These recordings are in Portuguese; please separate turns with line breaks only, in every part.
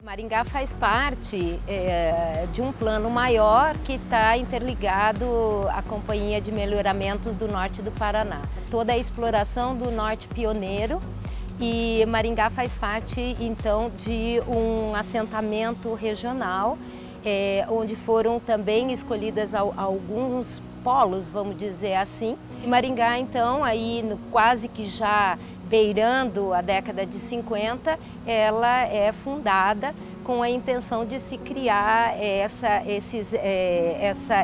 Maringá faz parte de um plano maior que está interligado à Companhia de Melhoramentos do Norte do Paraná. Toda a exploração do Norte Pioneiro, e Maringá faz parte então de um assentamento regional, onde foram também escolhidas alguns polos, vamos dizer assim. E Maringá então, aí quase que já beirando a década de 50, ela é fundada com a intenção de se criar essa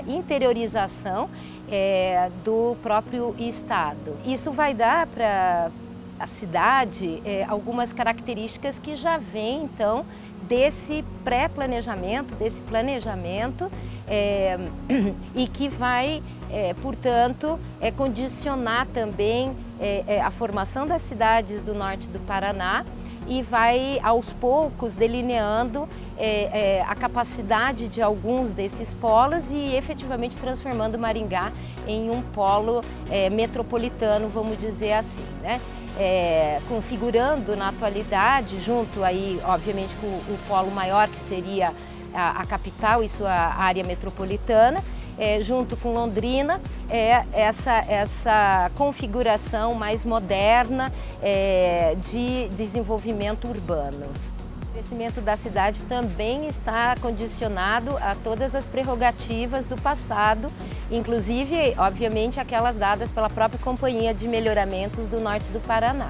interiorização do próprio estado. Isso vai dar para a cidade algumas características que já vêm então desse pré-planejamento, desse planejamento e que vai, portanto, condicionar também a formação das cidades do norte do Paraná e vai, aos poucos, delineando a capacidade de alguns desses polos e efetivamente transformando Maringá em um polo metropolitano, vamos dizer assim, né? Configurando na atualidade, junto aí, obviamente, com o polo maior, que seria a capital e sua área metropolitana, junto com Londrina, essa configuração mais moderna de desenvolvimento urbano. O crescimento da cidade também está condicionado a todas as prerrogativas do passado, inclusive, obviamente, aquelas dadas pela própria Companhia de Melhoramentos do Norte do Paraná.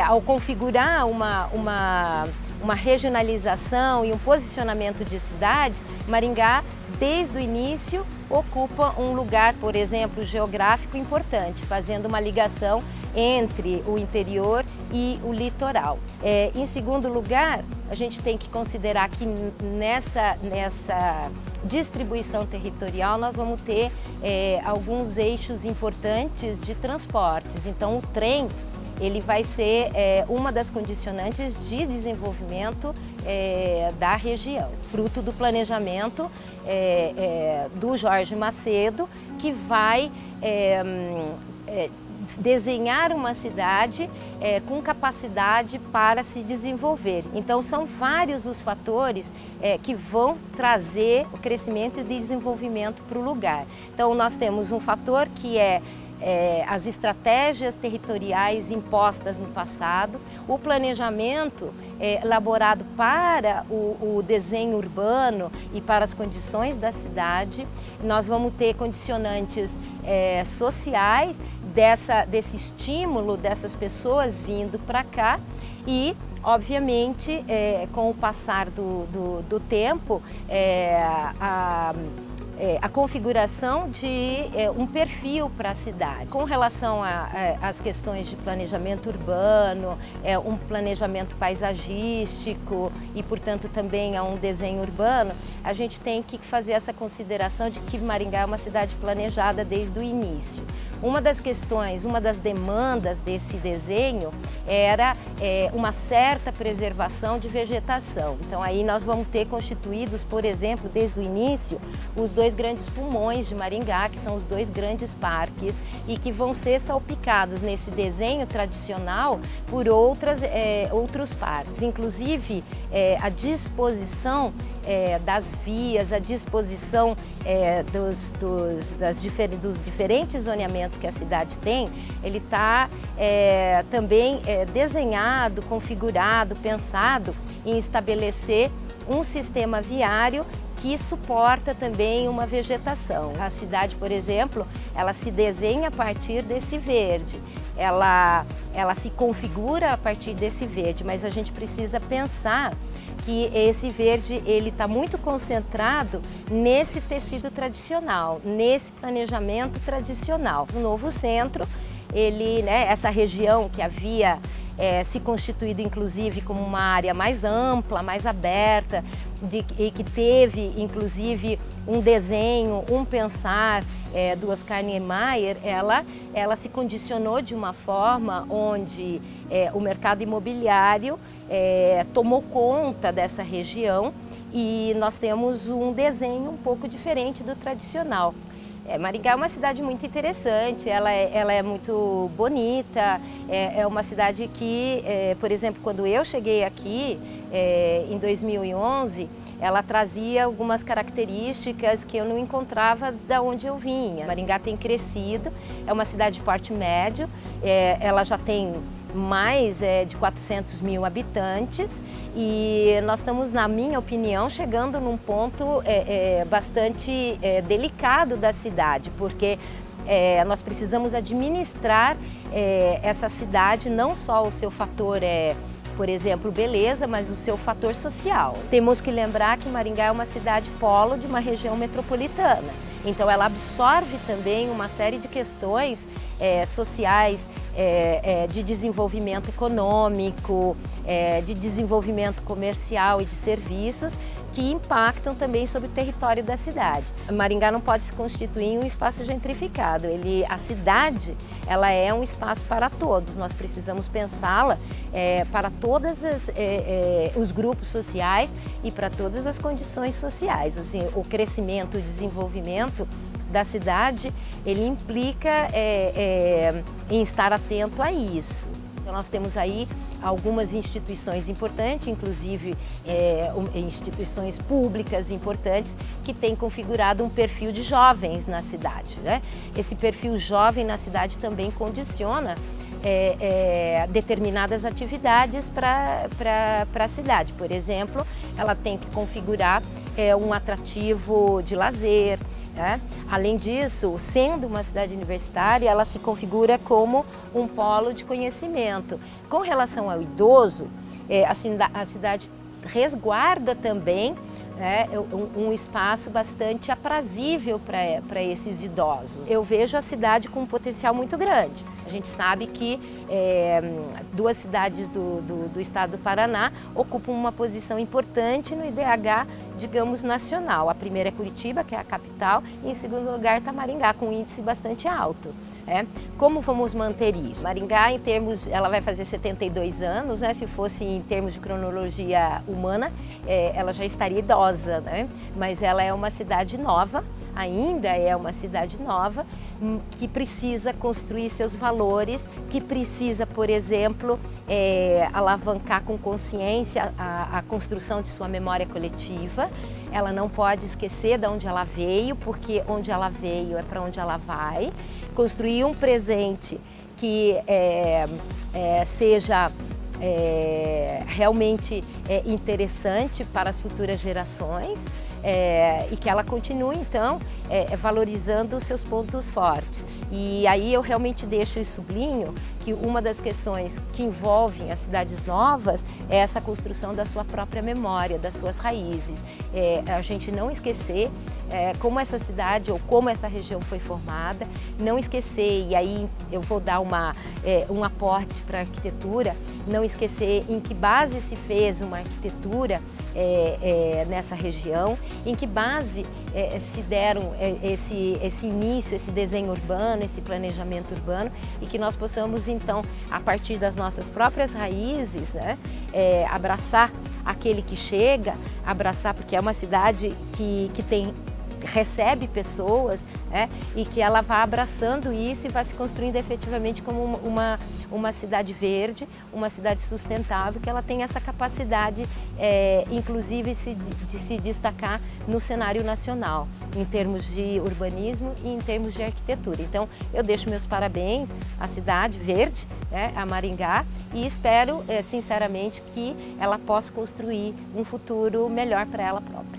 Ao configurar uma regionalização e um posicionamento de cidades, Maringá, desde o início, ocupa um lugar, por exemplo, geográfico importante, fazendo uma ligação entre o interior e o litoral. Em segundo lugar, a gente tem que considerar que nessa distribuição territorial nós vamos ter alguns eixos importantes de transportes. Então o trem ele vai ser uma das condicionantes de desenvolvimento da região, fruto do planejamento do Jorge Macedo, que vai desenhar uma cidade com capacidade para se desenvolver. Então são vários os fatores que vão trazer o crescimento e desenvolvimento para o lugar. Então nós temos um fator que as estratégias territoriais impostas no passado, o planejamento elaborado para o desenho urbano e para as condições da cidade. Nós vamos ter condicionantes sociais desse estímulo dessas pessoas vindo para cá e, obviamente, com o passar do tempo, a configuração de um perfil para a cidade. Com relação às questões de planejamento urbano, um planejamento paisagístico e, portanto, também a um desenho urbano, a gente tem que fazer essa consideração de que Maringá é uma cidade planejada desde o início. Uma das questões, uma das demandas desse desenho era uma certa preservação de vegetação. Então aí nós vamos ter constituídos, por exemplo, desde o início, os dois grandes pulmões de Maringá, que são os dois grandes parques e que vão ser salpicados nesse desenho tradicional por outros parques. Inclusive, a disposição das vias, a disposição dos diferentes zoneamentos que a cidade tem, ele está também desenhado, configurado, pensado em estabelecer um sistema viário que suporta também uma vegetação. A cidade, por exemplo, ela se desenha a partir desse verde, ela se configura a partir desse verde, mas a gente precisa pensar que esse verde ele está muito concentrado nesse tecido tradicional, nesse planejamento tradicional. O novo centro, essa região que havia se constituído inclusive como uma área mais ampla, mais aberta, e que teve inclusive um desenho, um pensar do Oscar Niemeyer, ela se condicionou de uma forma onde o mercado imobiliário tomou conta dessa região e nós temos um desenho um pouco diferente do tradicional. Maringá é uma cidade muito interessante, ela é muito bonita, é uma cidade que, por exemplo, quando eu cheguei aqui em 2011, ela trazia algumas características que eu não encontrava da onde eu vinha. Maringá tem crescido, é uma cidade de porte médio, ela já tem mais de 400 mil habitantes e nós estamos, na minha opinião, chegando num ponto bastante delicado da cidade, porque nós precisamos administrar essa cidade, não só o seu fator por exemplo, beleza, mas o seu fator social. Temos que lembrar que Maringá é uma cidade polo de uma região metropolitana. Então ela absorve também uma série de questões sociais, de desenvolvimento econômico, de desenvolvimento comercial e de serviços que impactam também sobre o território da cidade. Maringá não pode se constituir em um espaço gentrificado. A cidade, ela é um espaço para todos. Nós precisamos pensá-la para todos os grupos sociais e para todas as condições sociais. Assim, o crescimento, o desenvolvimento da cidade, ele implica em estar atento a isso. Então, nós temos aí algumas instituições importantes, inclusive instituições públicas importantes, que têm configurado um perfil de jovens na cidade, né? Esse perfil jovem na cidade também condiciona determinadas atividades para a cidade. Por exemplo, ela tem que configurar um atrativo de lazer. Além disso, sendo uma cidade universitária, ela se configura como um polo de conhecimento. Com relação ao idoso, a cidade resguarda também um espaço bastante aprazível para esses idosos. Eu vejo a cidade com um potencial muito grande. A gente sabe que duas cidades do estado do Paraná ocupam uma posição importante no IDH, digamos, nacional. A primeira é Curitiba, que é a capital, e em segundo lugar está Maringá, com um índice bastante alto. Como vamos manter isso? Maringá, em termos, ela vai fazer 72 anos, né? Se fosse em termos de cronologia humana, ela já estaria idosa, né? Mas ela é uma cidade nova, ainda é uma cidade nova, que precisa construir seus valores, que precisa, por exemplo, alavancar com consciência a construção de sua memória coletiva. Ela não pode esquecer de onde ela veio, porque onde ela veio é para onde ela vai. Construir um presente que seja realmente interessante para as futuras gerações. E que ela continue, então, valorizando os seus pontos fortes. E aí eu realmente deixo e sublinho que uma das questões que envolvem as cidades novas é essa construção da sua própria memória, das suas raízes. A gente não esquecer como essa cidade ou como essa região foi formada, não esquecer, e aí eu vou dar um aporte para a arquitetura, não esquecer em que base se fez uma arquitetura nessa região, em que base se deram esse início, esse desenho urbano, esse planejamento urbano, e que nós possamos então, a partir das nossas próprias raízes, né, abraçar aquele que chega, abraçar, porque é uma cidade que recebe pessoas, e que ela vai abraçando isso e vai se construindo efetivamente como uma cidade verde, uma cidade sustentável, que ela tem essa capacidade, inclusive, de se destacar no cenário nacional, em termos de urbanismo e em termos de arquitetura. Então, eu deixo meus parabéns à cidade verde, a Maringá, e espero, sinceramente, que ela possa construir um futuro melhor para ela própria.